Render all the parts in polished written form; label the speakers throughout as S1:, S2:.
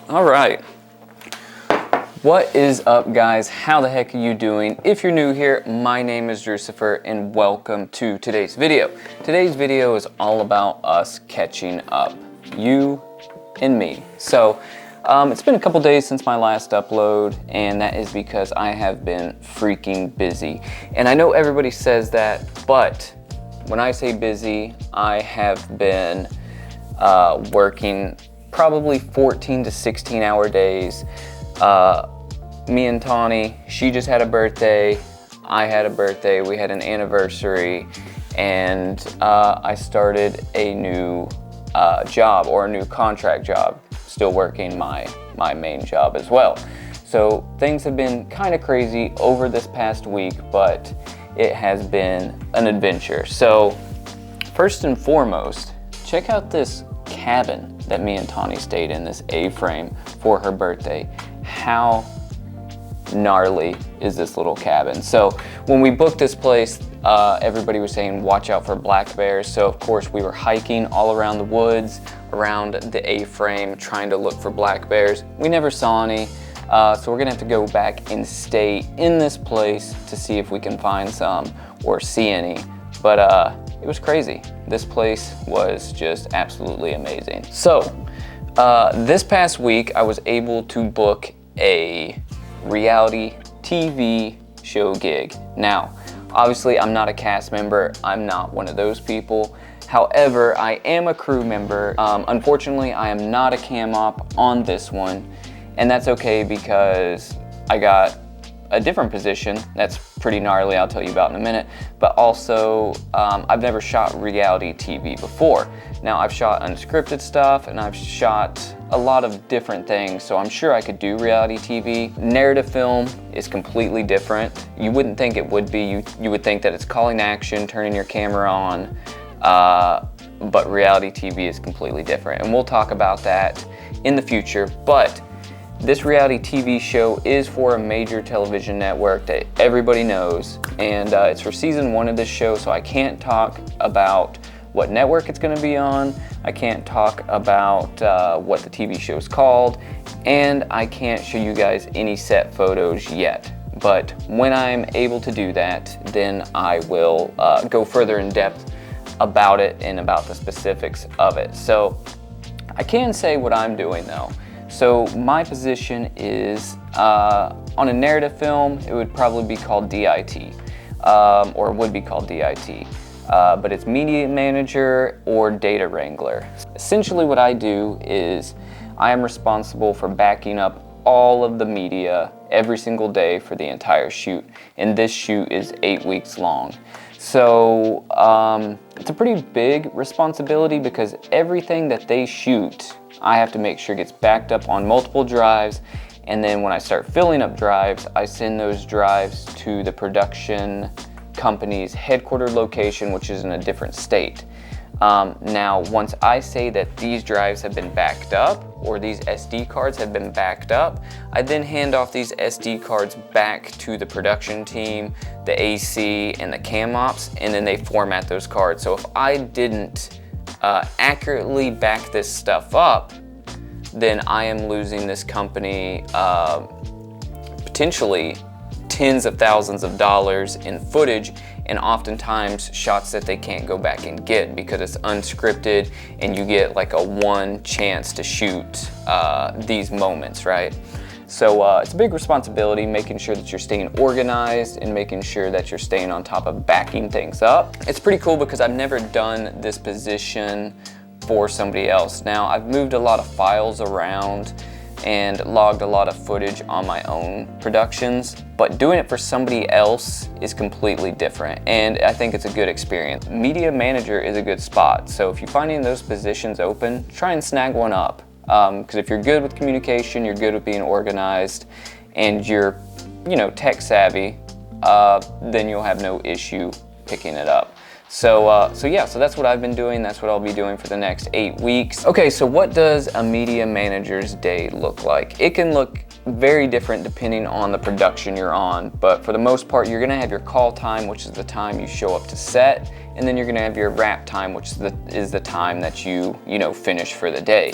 S1: All right. What is up, guys? How the heck are you doing? If you're new here, my name is Drewxcifer and welcome to today's video. Today's video is all about us catching up, you and me. So it's been a couple days since my last upload, and that is because I have been freaking busy. And I know everybody says that, but when I say busy, I have been working probably 14 to 16 hour days. Me and Tawny, she just had a birthday, I had a birthday, we had an anniversary, and I started a new job, or a new contract job, still working my main job as well. So things have been kind of crazy over this past week, but it has been an adventure. So first and foremost, check out this cabin that me and Tawny stayed in, this A-frame, for her birthday. How gnarly is this little cabin? So when we booked this place, everybody was saying watch out for black bears. So of course we were hiking all around the woods, around the A-frame, trying to look for black bears. We never saw any, so we're gonna have to go back and stay in this place to see if we can find some or see any. But it was crazy. This place was just absolutely amazing. So this past week I was able to book a reality TV show gig. Now, obviously I'm not a cast member, I'm not one of those people. However, I am a crew member. Unfortunately, I am not a cam op on this one, and that's okay because I got a different position that's pretty gnarly, I'll tell you about in a minute, but also I've never shot reality TV before. Now, I've shot unscripted stuff and I've shot a lot of different things, so I'm sure I could do reality TV. Narrative film is completely different. You wouldn't think it would be. You would think that it's calling action, turning your camera on, but reality TV is completely different, and we'll talk about that in the future. But this reality TV show is for a major television network that everybody knows, and it's for season 1 of this show, so I can't talk about what network it's going to be on, I can't talk about what the TV show is called, and I can't show you guys any set photos yet. But when I'm able to do that, then I will go further in depth about it and about the specifics of it. So I can say what I'm doing though. So my position is, on a narrative film, it would probably be called DIT, or would be called DIT, but it's media manager or data wrangler. Essentially what I do is I am responsible for backing up all of the media every single day for the entire shoot, and this shoot is 8 weeks long. So it's a pretty big responsibility because everything that they shoot, I have to make sure gets backed up on multiple drives, and then when I start filling up drives, I send those drives to the production company's headquartered location, which is in a different state. Now, once I say that these drives have been backed up, or these SD cards have been backed up, I then hand off these SD cards back to the production team, the AC, and the cam ops, and then they format those cards. So if I didn't accurately back this stuff up, then I am losing this company potentially tens of thousands of dollars in footage, and oftentimes shots that they can't go back and get because it's unscripted and you get like a one chance to shoot these moments, right? So it's a big responsibility, making sure that you're staying organized and making sure that you're staying on top of backing things up. It's pretty cool because I've never done this position for somebody else. Now, I've moved a lot of files around and logged a lot of footage on my own productions, but doing it for somebody else is completely different, and I think it's a good experience. Media manager is a good spot, so if you find any of those positions open, try and snag one up, because if you're good with communication, you're good with being organized, and you're, tech savvy, then you'll have no issue picking it up. So that's what I've been doing. That's what I'll be doing for the next 8 weeks. Okay, so what does a media manager's day look like? It can look very different depending on the production you're on, but for the most part, you're gonna have your call time, which is the time you show up to set, and then you're gonna have your wrap time, which is the time that you finish for the day.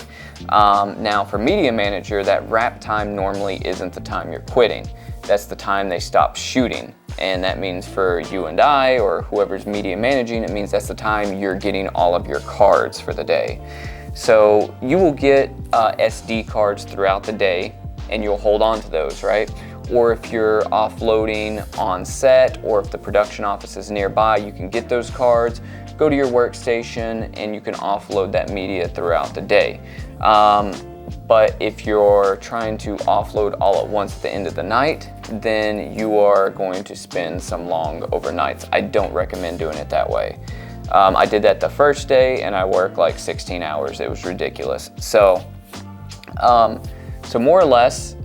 S1: Now for media manager, that wrap time normally isn't the time you're quitting. That's the time they stop shooting. And that means for you and I, or whoever's media managing, it means that's the time you're getting all of your cards for the day. So you will get SD cards throughout the day, and you'll hold on to those, right? Or if you're offloading on set, or if the production office is nearby, you can get those cards, go to your workstation, and you can offload that media throughout the day. But if you're trying to offload all at once at the end of the night, then you are going to spend some long overnights. I don't recommend doing it that way. I did that the first day, and I worked like 16 hours. It was ridiculous. So more or less,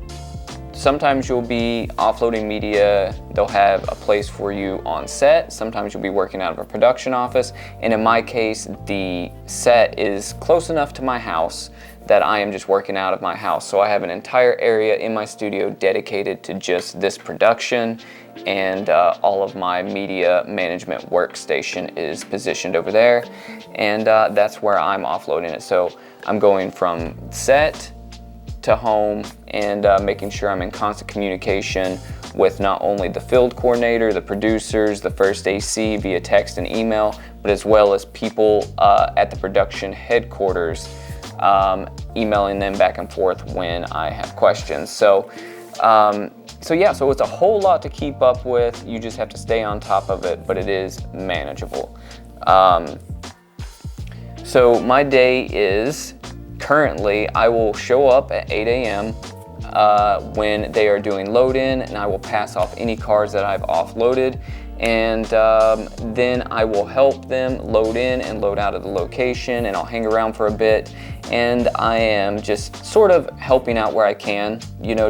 S1: sometimes you'll be offloading media, they'll have a place for you on set. Sometimes you'll be working out of a production office. And in my case, the set is close enough to my house that I am just working out of my house. So I have an entire area in my studio dedicated to just this production, and all of my media management workstation is positioned over there. And that's where I'm offloading it. So I'm going from set to home, and making sure I'm in constant communication with not only the field coordinator, the producers, the first AC via text and email, but as well as people at the production headquarters, emailing them back and forth when I have questions. So it's a whole lot to keep up with. You just have to stay on top of it, but it is manageable. So my day is, currently, I will show up at 8 a.m. When they are doing load-in, and I will pass off any cards that I've offloaded, and then I will help them load in and load out of the location, and I'll hang around for a bit, and I am just sort of helping out where I can,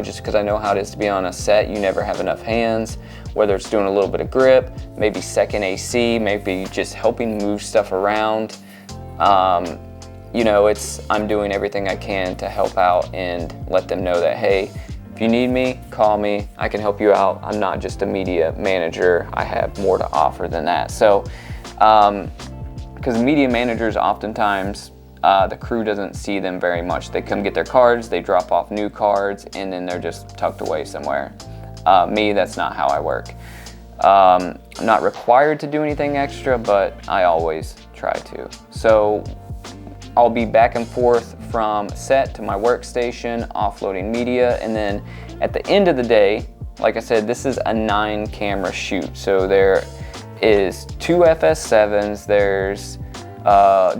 S1: just because I know how it is to be on a set. You never have enough hands, whether it's doing a little bit of grip, maybe second AC, maybe just helping move stuff around. I'm doing everything I can to help out and let them know that, hey, if you need me, call me, I can help you out. I'm not just a media manager, I have more to offer than that. So, because media managers, oftentimes, the crew doesn't see them very much. They come get their cards, they drop off new cards, and then they're just tucked away somewhere. Me, that's not how I work. I'm not required to do anything extra, but I always try to. So I'll be back and forth from set to my workstation, offloading media, and then at the end of the day, like I said, this is a 9-camera shoot. So there is 2 FS7s, there's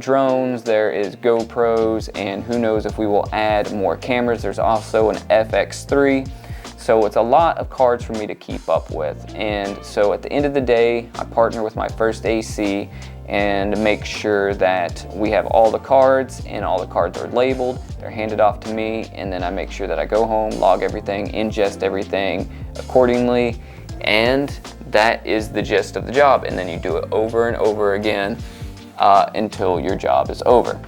S1: drones, there is GoPros, and who knows if we will add more cameras. There's also an FX3. So it's a lot of cards for me to keep up with. And so at the end of the day, I partner with my first AC and make sure that we have all the cards, and all the cards are labeled, they're handed off to me, and then I make sure that I go home, log everything, ingest everything accordingly, and that is the gist of the job. And then you do it over and over again until your job is over.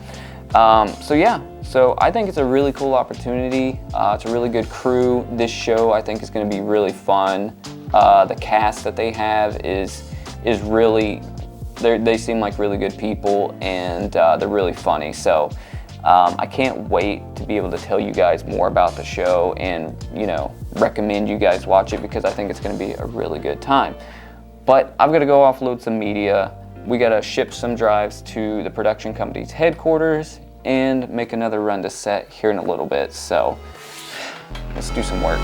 S1: So I think it's a really cool opportunity. It's a really good crew. This show, I think, is going to be really fun. The cast that they have is really, they seem like really good people, and they're really funny. So I can't wait to be able to tell you guys more about the show and, recommend you guys watch it, because I think it's going to be a really good time. But I've got to go offload some media. We got to ship some drives to the production company's headquarters and make another run to set here in a little bit. So let's do some work.